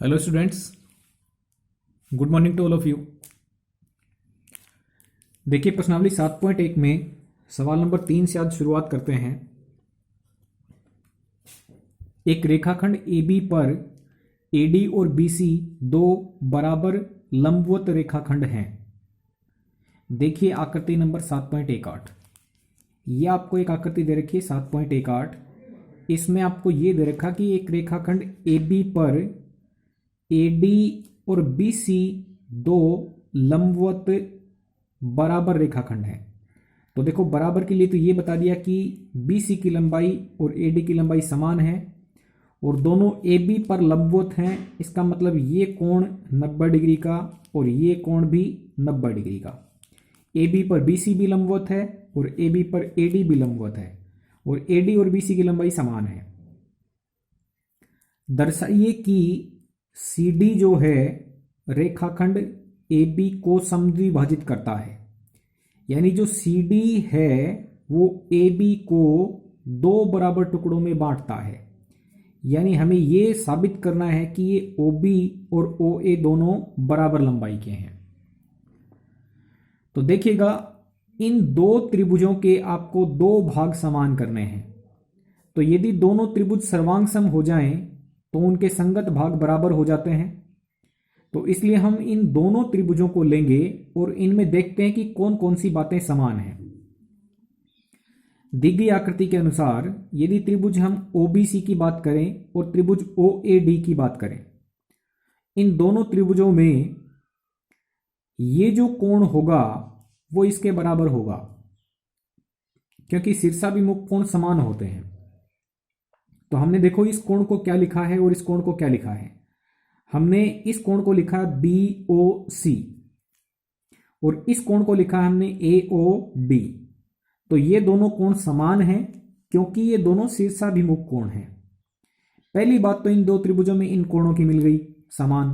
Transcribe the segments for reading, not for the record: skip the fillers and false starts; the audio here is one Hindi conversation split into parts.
Hello students, good morning to all of you. देखिए प्रश्नावली 7.1 में सवाल नंबर 3 से आज शुरुआत करते हैं। एक रेखाखंड AB पर AD और BC दो बराबर लंबवत रेखाखंड हैं। देखिए आकृति नंबर 7.18। ये आपको एक आकृति दे रखी है 7.18। इसमें आपको ये दे रखा कि एक रेखाखंड AB पर AD और BC दो लंबवत बराबर रेखाखंड है। तो देखो बराबर के लिए तो ये बता दिया कि BC की लंबाई और AD की लंबाई समान है और दोनों AB पर लंबवत हैं। इसका मतलब ये कोण 90 डिग्री का और ये कोण भी 90 डिग्री का। AB पर BC भी लंबवत है और AB पर AD भी लंबवत है और AD और BC की लंबाई समान है। दर्शाइए कि CD जो है रेखाखंड AB को समद्विभाजित करता है। यानी जो CD है वो AB को दो बराबर टुकड़ों में बांटता है। यानी हमें ये साबित करना है कि ये OB और OA दोनों बराबर लंबाई के हैं। तो देखिएगा इन दो त्रिभुजों के आपको दो भाग समान करने हैं। तो यदि दोनों त्रिभुज सर्वांग हो जाएं तो उनके संगत भाग बराबर हो जाते हैं। तो इसलिए हम इन दोनों त्रिभुजों को लेंगे और इनमें देखते हैं कि कौन कौन सी बातें समान हैं। दी गई आकृति के अनुसार यदि त्रिभुज हम OBC की बात करें और त्रिभुज OAD की बात करें, इन दोनों त्रिभुजों में ये जो कोण होगा वो इसके बराबर होगा, क्योंकि शीर्षाभिमुख कोण समान होते हैं। तो हमने देखो इस कोण को क्या लिखा है और इस कोण को क्या लिखा है। हमने इस कोण को लिखा BOC और इस कोण को लिखा हमने AOD। तो ये दोनों कोण समान हैं क्योंकि ये दोनों शीर्षाभिमुख कोण हैं। पहली बात तो इन दो त्रिभुजों में इन कोणों की मिल गई समान।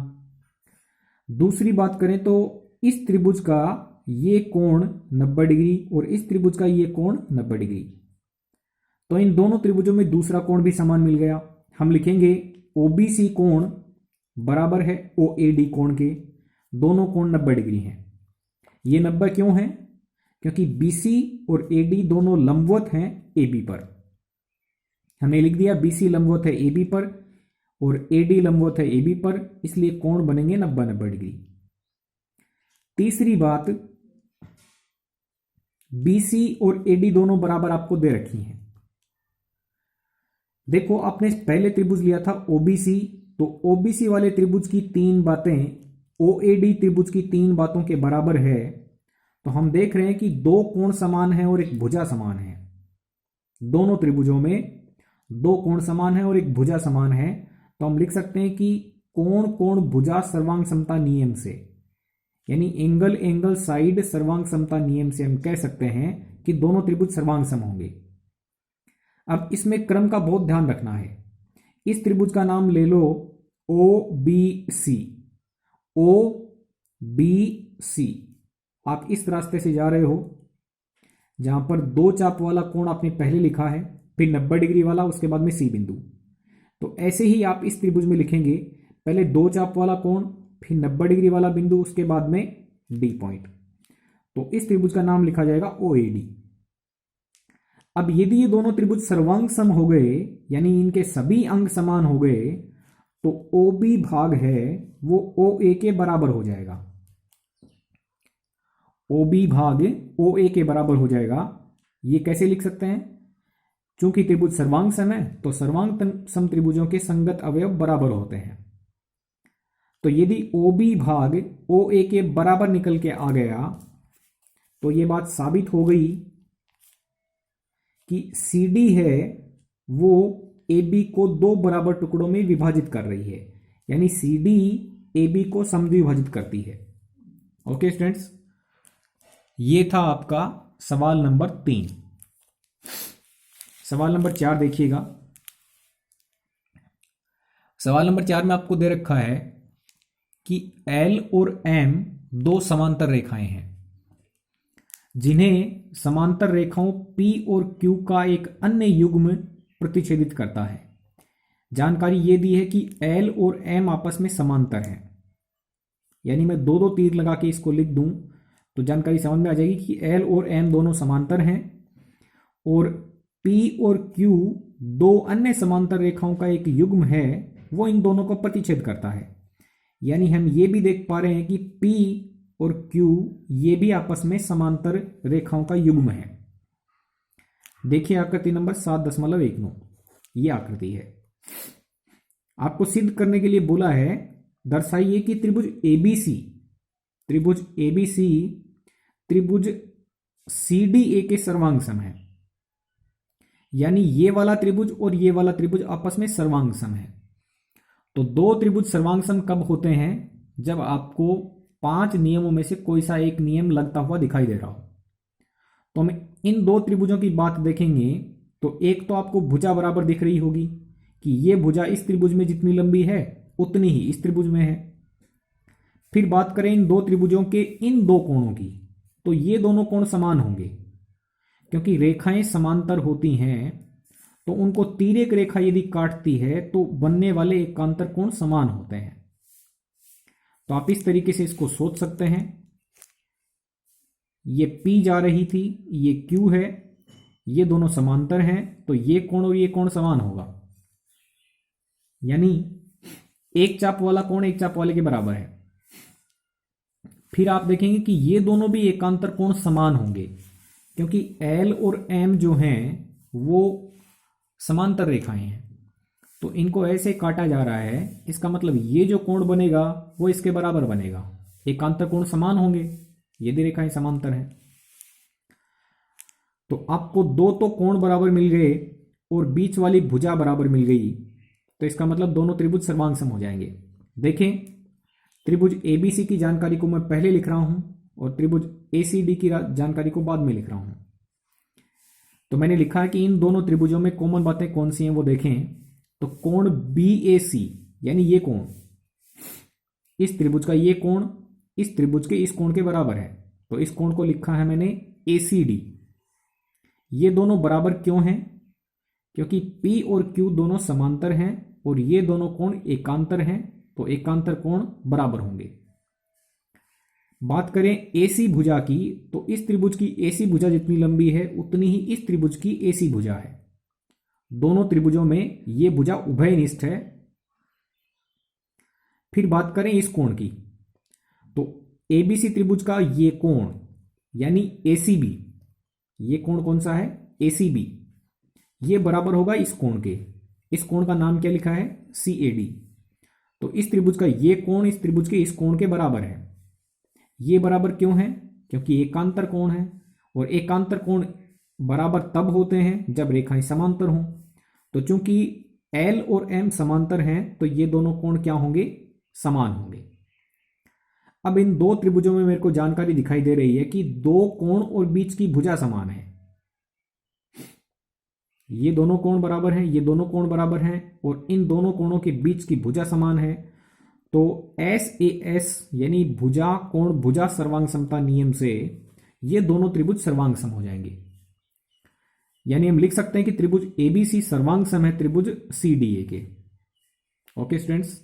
दूसरी बात करें तो इस त्रिभुज का ये कोण 90 डिग्री और इस त्रिभुज का ये कोण 90 डिग्री। तो इन दोनों त्रिभुजों में दूसरा कोण भी समान मिल गया। हम लिखेंगे OBC कोण बराबर है OAD कोण के। दोनों कोण 90 डिग्री हैं। ये 90 क्यों है? क्योंकि BC और AD दोनों लंबवत हैं AB पर। हमने लिख दिया BC लंबवत है AB पर और AD लंबवत है AB पर, इसलिए कोण बनेंगे 90 डिग्री। तीसरी बात, BC और AD दोनों बराबर आपको दे रखी हैं। देखो आपने पहले त्रिभुज लिया था OBC, तो OBC वाले त्रिभुज की तीन बातें OAD त्रिभुज की तीन बातों के बराबर है। तो हम देख रहे हैं कि दो कोण समान है और एक भुजा समान है। दोनों त्रिभुजों में दो कोण समान है और एक भुजा समान है। तो हम लिख सकते हैं कि कोण कोण भुजा सर्वांग समता नियम से, यानी एंगल एंगल साइड सर्वांग समता नियम से हम कह सकते हैं कि दोनों त्रिभुज सर्वांग सम होंगे। अब इसमें क्रम का बहुत ध्यान रखना है। इस त्रिभुज का नाम ले लो OBC। OBC आप इस रास्ते से जा रहे हो जहां पर दो चाप वाला कोण आपने पहले लिखा है, फिर 90 डिग्री वाला, उसके बाद में C बिंदु। तो ऐसे ही आप इस त्रिभुज में लिखेंगे, पहले दो चाप वाला कोण, फिर 90 डिग्री वाला बिंदु, उसके बाद में D पॉइंट। तो इस त्रिभुज का नाम लिखा जाएगा OAD। अब यदि ये दोनों त्रिभुज सर्वांग सम हो गए, यानी इनके सभी अंग समान हो गए, तो OB भाग है वो OA के बराबर हो जाएगा। OB भाग OA के बराबर हो जाएगा। ये कैसे लिख सकते हैं? चूंकि त्रिभुज सर्वांग सम है तो सर्वांग सम त्रिभुजों के संगत अवयव बराबर होते हैं। तो यदि OB भाग OA के बराबर निकल के आ गया तो ये बात साबित हो गई कि CD है वो AB को दो बराबर टुकड़ों में विभाजित कर रही है, यानी CD AB को समद्विभाजित करती है। ओके स्टूडेंट्स, ये था आपका सवाल नंबर 3। सवाल नंबर 4 देखिएगा। सवाल नंबर 4 में आपको दे रखा है कि L और M दो समांतर रेखाएं हैं जिन्हें समांतर रेखाओं P और Q का एक अन्य युग्म प्रतिच्छेदित करता है। जानकारी ये दी है कि L और M आपस में समांतर हैं, यानी मैं दो दो तीर लगा के इसको लिख दूं तो जानकारी समझ में आ जाएगी कि L और M दोनों समांतर हैं और P और Q दो अन्य समांतर रेखाओं का एक युग्म है, वो इन दोनों को प्रतिच्छेद करता है। यानी हम ये भी देख पा रहे हैं कि P और Q ये भी आपस में समांतर रेखाओं का युग्म है। देखिए आकृति नंबर 7.19, ये आकृति है। आपको सिद्ध करने के लिए बोला है, दर्शाइए कि त्रिभुज ABC त्रिभुज CDA के सर्वांग सम है। यानी ये वाला त्रिभुज और ये वाला त्रिभुज आपस में सर्वांग सम है। तो दो त्रिभुज सर्वांग सम कब होते हैं? जब आपको 5 नियमों में से कोई सा एक नियम लगता हुआ दिखाई दे रहा हो। तो हम इन दो त्रिभुजों की बात देखेंगे तो एक तो आपको भुजा बराबर दिख रही होगी कि ये भुजा इस त्रिभुज में जितनी लंबी है उतनी ही इस त्रिभुज में है। फिर बात करें इन दो त्रिभुजों के इन दो कोणों की, तो ये दोनों कोण समान होंगे क्योंकि रेखाएं समांतर होती हैं, तो उनको तिर्यक रेखा यदि काटती है तो बनने वाले एकांतर कोण समान होते हैं। तो आप इस तरीके से इसको सोच सकते हैं, ये P जा रही थी, ये Q है, ये दोनों समांतर हैं, तो ये कोण और ये कोण समान होगा। यानी एक चाप वाला कोण एक चाप वाले के बराबर है। फिर आप देखेंगे कि ये दोनों भी एकांतर कोण समान होंगे क्योंकि L और M जो हैं वो समांतर रेखाएं हैं, तो इनको ऐसे काटा जा रहा है। इसका मतलब ये जो कोण बनेगा वो इसके बराबर बनेगा, एकांतर कोण समान होंगे यदि रेखाएं समांतर हैं। तो आपको दो तो कोण बराबर मिल गए और बीच वाली भुजा बराबर मिल गई, तो इसका मतलब दोनों त्रिभुज सर्वांग सम हो जाएंगे। देखें, त्रिभुज ABC की जानकारी को मैं पहले लिख रहा हूं और त्रिभुज ACD की जानकारी को बाद में लिख रहा हूं। तो मैंने लिखा है कि इन दोनों त्रिभुजों में कॉमन बातें कौन सी हैं वो देखें। तो कोण BAC यानी ये कोण, इस त्रिभुज का ये कोण इस त्रिभुज के इस कोण के बराबर है, तो इस कोण को लिखा है मैंने ACD। ये दोनों बराबर क्यों हैं? क्योंकि P और Q दोनों समांतर हैं और ये दोनों कोण एकांतर हैं, तो एकांतर कोण बराबर होंगे। बात करें AC भुजा की, तो इस त्रिभुज की AC भुजा जितनी लंबी है उतनी ही इस त्रिभुज की AC भुजा है। दोनों त्रिभुजों में ये भुजा उभयनिष्ठ है। फिर बात करें इस कोण की, तो ABC त्रिभुज का ये कोण यानी ACB, ये कोण कौन सा है? ACB, ये बराबर होगा इस कोण के। इस कोण का नाम क्या लिखा है? CAD। तो इस त्रिभुज का ये कोण इस त्रिभुज के इस कोण के बराबर है। ये बराबर क्यों है? क्योंकि एकांतर कोण है और एकांतर कोण बराबर तब होते हैं जब रेखाएं समांतर हों। तो चूंकि L और M समांतर हैं तो ये दोनों कोण क्या होंगे? समान होंगे। अब इन दो त्रिभुजों में मेरे को जानकारी दिखाई दे रही है कि दो कोण और बीच की भुजा समान है। ये दोनों कोण बराबर हैं, ये दोनों कोण बराबर हैं और इन दोनों कोणों के बीच की भुजा समान है। तो SAS यानी भुजा कोण भुजा सर्वांग समता नियम से ये दोनों त्रिभुज सर्वांग सम हो जाएंगे। यानी हम लिख सकते हैं कि त्रिभुज ABC सर्वांग सम है त्रिभुज CDA के। ओके स्टूडेंट्स,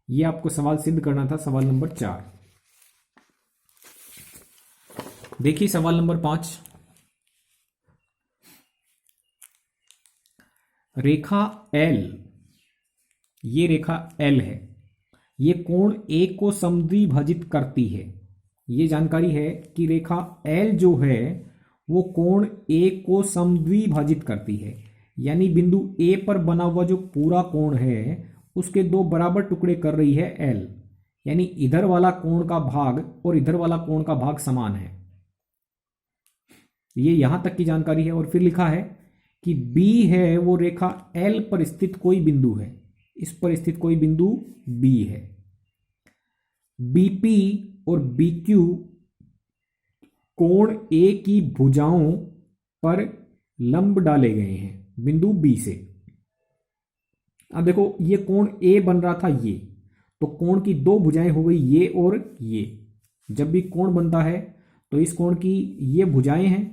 ये आपको सवाल सिद्ध करना था, सवाल नंबर 4। देखिए सवाल नंबर 5। रेखा L, ये रेखा L है, ये कोण A को समद्विभाजित करती है। ये जानकारी है कि रेखा L जो है वो कोण A को समद्विभाजित करती है। यानी बिंदु A पर बना हुआ जो पूरा कोण है उसके दो बराबर टुकड़े कर रही है L। यानी इधर वाला कोण का भाग और इधर वाला कोण का भाग समान है। ये यहां तक की जानकारी है। और फिर लिखा है कि B है वो रेखा L पर स्थित कोई बिंदु है, इस पर स्थित कोई बिंदु B है। BP और BQ कोण A की भुजाओं पर लंब डाले गए हैं बिंदु B से। अब देखो ये कोण A बन रहा था ये, तो कोण की दो भुजाएं हो गई ये और ये। जब भी कोण बनता है तो इस कोण की ये भुजाएं हैं,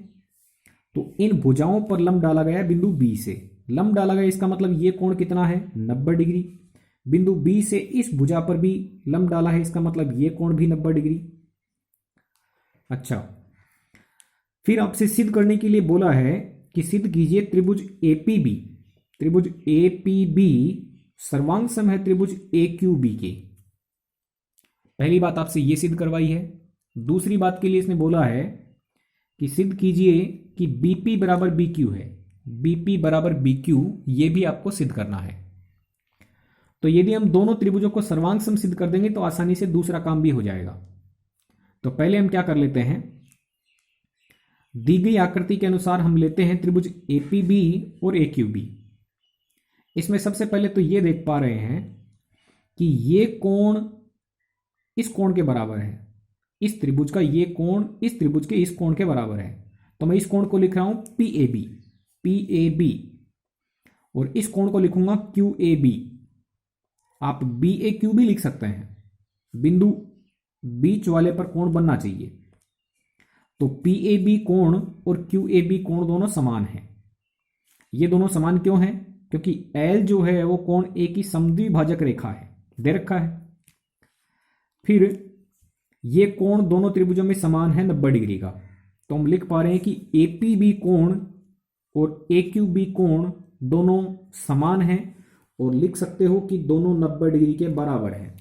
तो इन भुजाओं पर लंब डाला गया बिंदु B से। लंब डाला गया, इसका मतलब ये कोण कितना है 90 डिग्री। बिंदु बी से इस भुजा पर भी लंब डाला है, इसका मतलब ये कोण भी 90 डिग्री। अच्छा, फिर आपसे सिद्ध करने के लिए बोला है कि सिद्ध कीजिए त्रिभुज एपीबी, त्रिभुज एपीबी सर्वांग है त्रिभुज एक्यूबी के। पहली बात आपसे ये सिद्ध करवाई है। दूसरी बात के लिए इसने बोला है कि सिद्ध कीजिए कि बीपी बराबर बीक्यू है, बीपी बराबर बीक्यू, ये भी आपको सिद्ध करना है। तो यदि हम दोनों त्रिभुजों को सर्वांग सम सिद्ध कर देंगे तो आसानी से दूसरा काम भी हो जाएगा। तो पहले हम क्या कर लेते हैं, दी गई आकृति के अनुसार हम लेते हैं त्रिभुज एपीबी और एक्यूबी। इसमें सबसे पहले तो ये देख पा रहे हैं कि ये कोण इस कोण के बराबर है, इस त्रिभुज का ये कोण इस त्रिभुज के इस कोण के बराबर है। तो मैं इस कोण को लिख रहा हूं पीएबी, पीएबी, और इस कोण को लिखूंगा क्यूएबी। आप बीएक्यू भी लिख सकते हैं, बिंदु बीच वाले पर कोण बनना चाहिए। तो पीएबी कोण और क्यूएबी कोण दोनों समान हैं। ये दोनों समान क्यों हैं? क्योंकि एल जो है वो कोण ए की समद्विभाजक रेखा है, दे रखा है। फिर ये कोण दोनों त्रिभुजों में समान है 90 डिग्री का। तो हम लिख पा रहे हैं कि एपीबी कोण और एक्यूबी कोण दोनों समान हैं, और लिख सकते हो कि दोनों 90 डिग्री के बराबर हैं।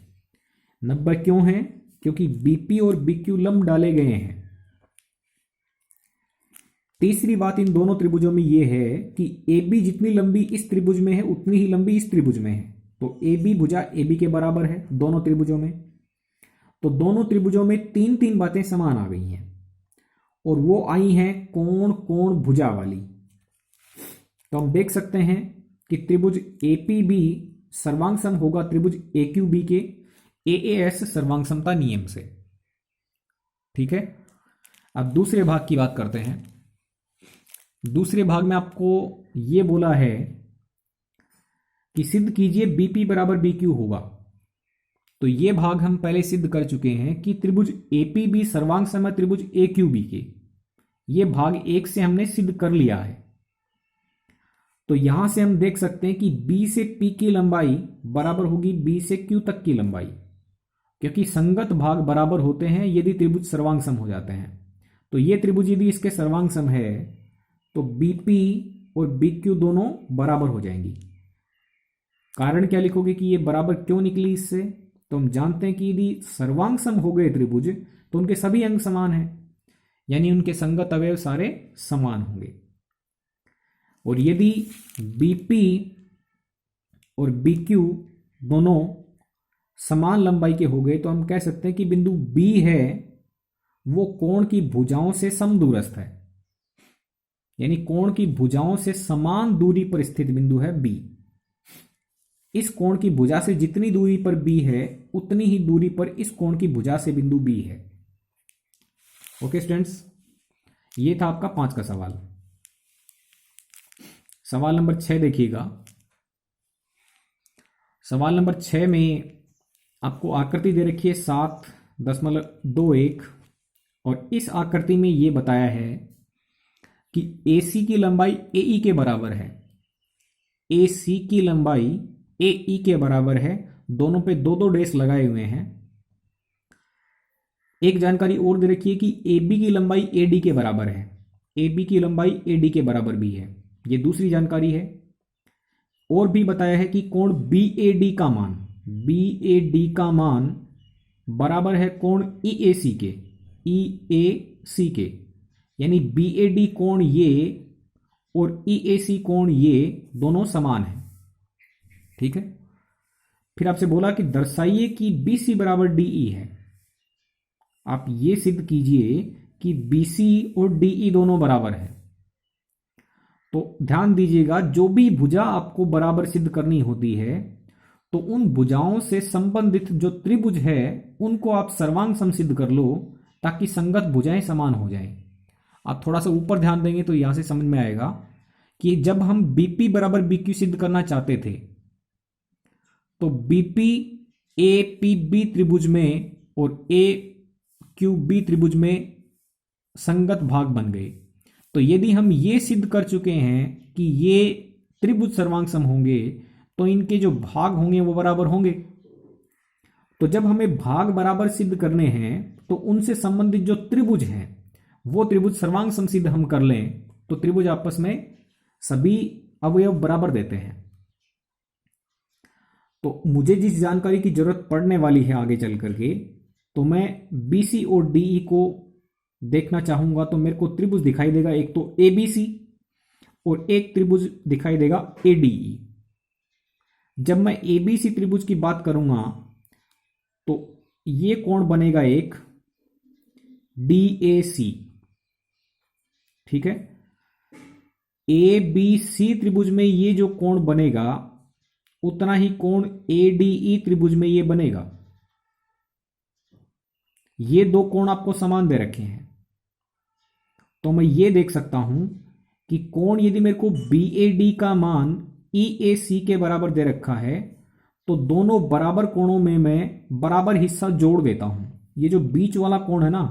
90 क्यों है? क्योंकि बीपी और बीक्यू लंब डाले गए हैं। तीसरी बात इन दोनों त्रिभुजों में यह है कि AB जितनी लंबी इस त्रिभुज में है उतनी ही लंबी इस त्रिभुज में है। तो AB भुजा AB के बराबर है दोनों त्रिभुजों में। तो दोनों त्रिभुजों में तीन तीन बातें समान आ गई हैं, और वो आई हैं कोण कोण भुजा वाली। तो हम देख सकते हैं कि त्रिभुज एपीबी सर्वांग सम होगा त्रिभुज एक्यूबी के एएएस सर्वांग समता नियम से। ठीक है, अब दूसरे भाग की बात करते हैं। दूसरे भाग में आपको यह बोला है कि सिद्ध कीजिए बीपी बराबर बीक्यू होगा। तो यह भाग हम पहले सिद्ध कर चुके हैं कि त्रिभुज एपीबी सर्वांग सम है त्रिभुज एक्यूबी के। यह भाग एक से हमने सिद्ध कर लिया है। तो यहां से हम देख सकते हैं कि B से P की लंबाई बराबर होगी B से Q तक की लंबाई, क्योंकि संगत भाग बराबर होते हैं यदि त्रिभुज सर्वांग सम हो जाते हैं। तो ये त्रिभुज यदि इसके सर्वांग सम है तो BP और BQ दोनों बराबर हो जाएंगी। कारण क्या लिखोगे कि ये बराबर क्यों निकली इससे? तो हम जानते हैं कि यदि सर्वांग सम हो गए त्रिभुज तो उनके सभी अंग समान हैं, यानी उनके संगत अवयव सारे समान होंगे। और यदि BP और BQ दोनों समान लंबाई के हो गए तो हम कह सकते हैं कि बिंदु B है वो कोण की भुजाओं से समदूरस्थ है, यानी कोण की भुजाओं से समान दूरी पर स्थित बिंदु है B। इस कोण की भुजा से जितनी दूरी पर B है उतनी ही दूरी पर इस कोण की भुजा से बिंदु B है। ओके स्टूडेंट्स, ये था आपका 5 का सवाल। सवाल नंबर 6 देखिएगा। सवाल नंबर 6 में आपको आकृति दे रखी है 7.21, और इस आकृति में यह बताया है कि AC की लंबाई AE के बराबर है। AC की लंबाई AE के बराबर है, दोनों पे दो दो डैश लगाए हुए हैं। एक जानकारी और दे रखी है कि AB की लंबाई AD के बराबर है, AB की लंबाई AD के बराबर भी है, ये दूसरी जानकारी है। और भी बताया है कि कोण BAD का मान, BAD का मान बराबर है कोण EAC के, EAC के, यानी BAD कोण ये और EAC कोण ये दोनों समान है। ठीक है, फिर आपसे बोला कि दर्शाइए कि BC बराबर DE है। आप ये सिद्ध कीजिए कि BC और DE दोनों बराबर है। तो ध्यान दीजिएगा, जो भी भुजा आपको बराबर सिद्ध करनी होती है तो उन भुजाओं से संबंधित जो त्रिभुज है उनको आप सर्वांग सम सिद्ध कर लो, ताकि संगत भुजाएं समान हो जाएं। आप थोड़ा सा ऊपर ध्यान देंगे तो यहां से समझ में आएगा कि जब हम BP बराबर BQ सिद्ध करना चाहते थे तो BP APB त्रिभुज में और AQB त्रिभुज में संगत भाग बन गए। तो यदि हम ये सिद्ध कर चुके हैं कि ये त्रिभुज सर्वांग सम होंगे तो इनके जो भाग होंगे वो बराबर होंगे। तो जब हमें भाग बराबर सिद्ध करने हैं तो उनसे संबंधित जो त्रिभुज हैं वो त्रिभुज सर्वांग सम सिद्ध हम कर लें तो त्रिभुज आपस में सभी अवयव बराबर देते हैं। तो मुझे जिस जानकारी की जरूरत पड़ने वाली है आगे चल करके, तो मैं BC और DE को देखना चाहूंगा तो मेरे को त्रिभुज दिखाई देगा, एक तो ABC और एक त्रिभुज दिखाई देगा ADE। जब मैं ABC त्रिभुज की बात करूंगा तो ये कोण बनेगा एक DAC, ठीक है। ABC त्रिभुज में ये जो कोण बनेगा उतना ही कोण ADE त्रिभुज में ये बनेगा। ये दो कोण आपको समान दे रखे हैं तो मैं ये देख सकता हूं कि कोण यदि मेरे को BAD का मान EAC के बराबर दे रखा है तो दोनों बराबर कोणों में मैं बराबर हिस्सा जोड़ देता हूं। ये जो बीच वाला कोण है ना,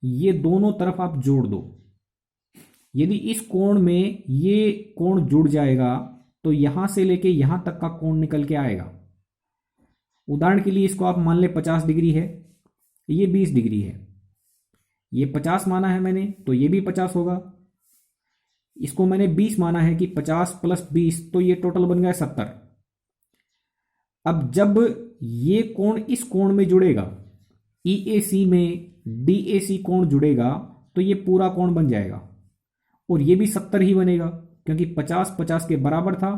ये दोनों तरफ आप जोड़ दो। यदि इस कोण में ये कोण जुड़ जाएगा तो यहां से लेके यहां तक का कोण निकल के आएगा। उदाहरण के लिए इसको आप मान ले 50 डिग्री है, ये 20 डिग्री है, ये 50 माना है मैंने तो ये भी 50 होगा। इसको मैंने 20 माना है कि 50 प्लस 20 तो ये टोटल बन गया 70। अब जब ये कोण इस कोण में जुड़ेगा, EAC में DAC कोण जुड़ेगा तो ये पूरा कोण बन जाएगा और ये भी 70 ही बनेगा क्योंकि 50 50 के बराबर था,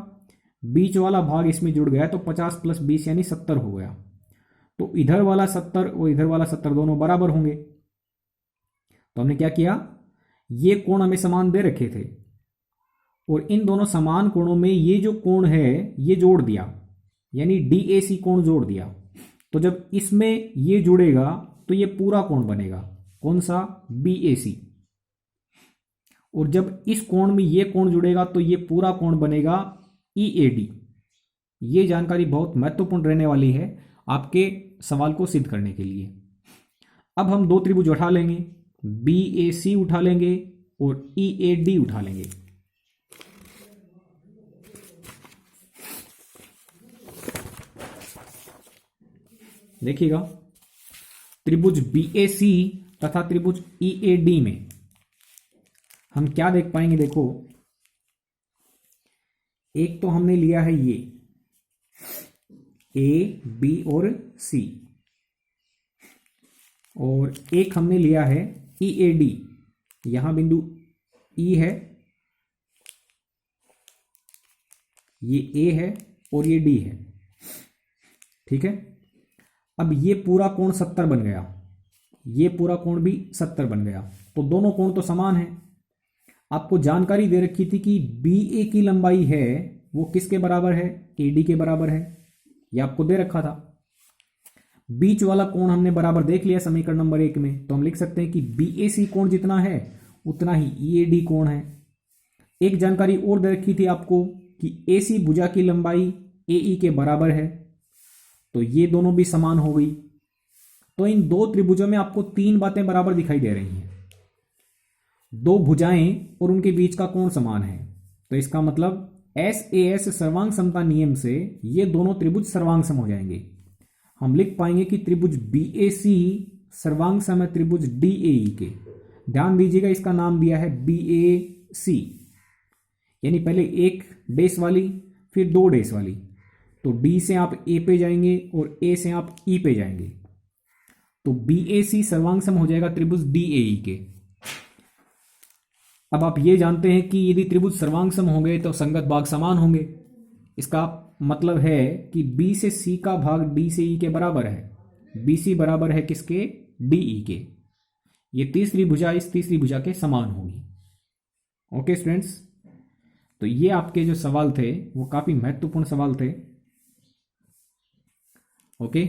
बीच वाला भाग इसमें जुड़ गया तो 50 प्लस 20 यानी 70 हो गया। तो इधर वाला 70 और इधर वाला 70 दोनों बराबर होंगे। तो हमने क्या किया, ये कोण हमें समान दे रखे थे और इन दोनों समान कोणों में ये जो कोण है ये जोड़ दिया, यानी DAC कोण जोड़ दिया। तो जब इसमें ये जुड़ेगा तो ये पूरा कोण बनेगा, कौन सा, BAC। और जब इस कोण में ये कोण जुड़ेगा तो ये पूरा कोण बनेगा EAD। ये जानकारी बहुत महत्वपूर्ण रहने वाली है आपके सवाल को सिद्ध करने के लिए। अब हम दो त्रिभुज उठा लेंगे, BAC उठा लेंगे और EAD उठा लेंगे। देखिएगा, त्रिभुज BAC तथा त्रिभुज EAD में हम क्या देख पाएंगे। देखो, एक तो हमने लिया है ये A, B और C, और एक हमने लिया है EAD। यहां बिंदु E है, ये A है और ये D है, ठीक है। अब ये पूरा कोण 70 बन गया, ये पूरा कोण भी 70 बन गया, तो दोनों कोण तो समान है। आपको जानकारी दे रखी थी कि BA की लंबाई है वो किसके बराबर है, AD के बराबर है, ये आपको दे रखा था। बीच वाला कोण हमने बराबर देख लिया समीकरण नंबर 1 में, तो हम लिख सकते हैं कि BAC कोण जितना है उतना ही EAD कोण है। एक जानकारी और दे रखी थी आपको कि AC भुजा की लंबाई AE के बराबर है, तो ये दोनों भी समान हो गई। तो इन दो त्रिभुजों में आपको तीन बातें बराबर दिखाई दे रही हैं। दो भुजाएं और उनके बीच का कोण समान है, तो इसका मतलब SAS सर्वांग समता नियम से ये दोनों त्रिभुज सर्वांग सम हो जाएंगे। हम लिख पाएंगे कि त्रिभुज BAC सर्वांग सम है त्रिभुज DAE के। ध्यान दीजिएगा, इसका नाम दिया है BAC, यानी पहले एक डेस वाली फिर दो डेस वाली। तो D से आप A पे जाएंगे और A से आप E पे जाएंगे, तो BAC सर्वांग सम हो जाएगा त्रिभुज DAE के। अब आप ये जानते हैं कि यदि त्रिभुज सर्वांग सम होंगे तो संगत भाग समान होंगे। इसका मतलब है कि B से C का भाग D से E के बराबर है, BC बराबर है किसके, DE के। ये तीसरी भुजा इस तीसरी भुजा के समान होगी। ओके स्टूडेंट्स, तो ये आपके जो सवाल थे वो काफी महत्वपूर्ण सवाल थे। Okay,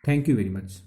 thank you very much.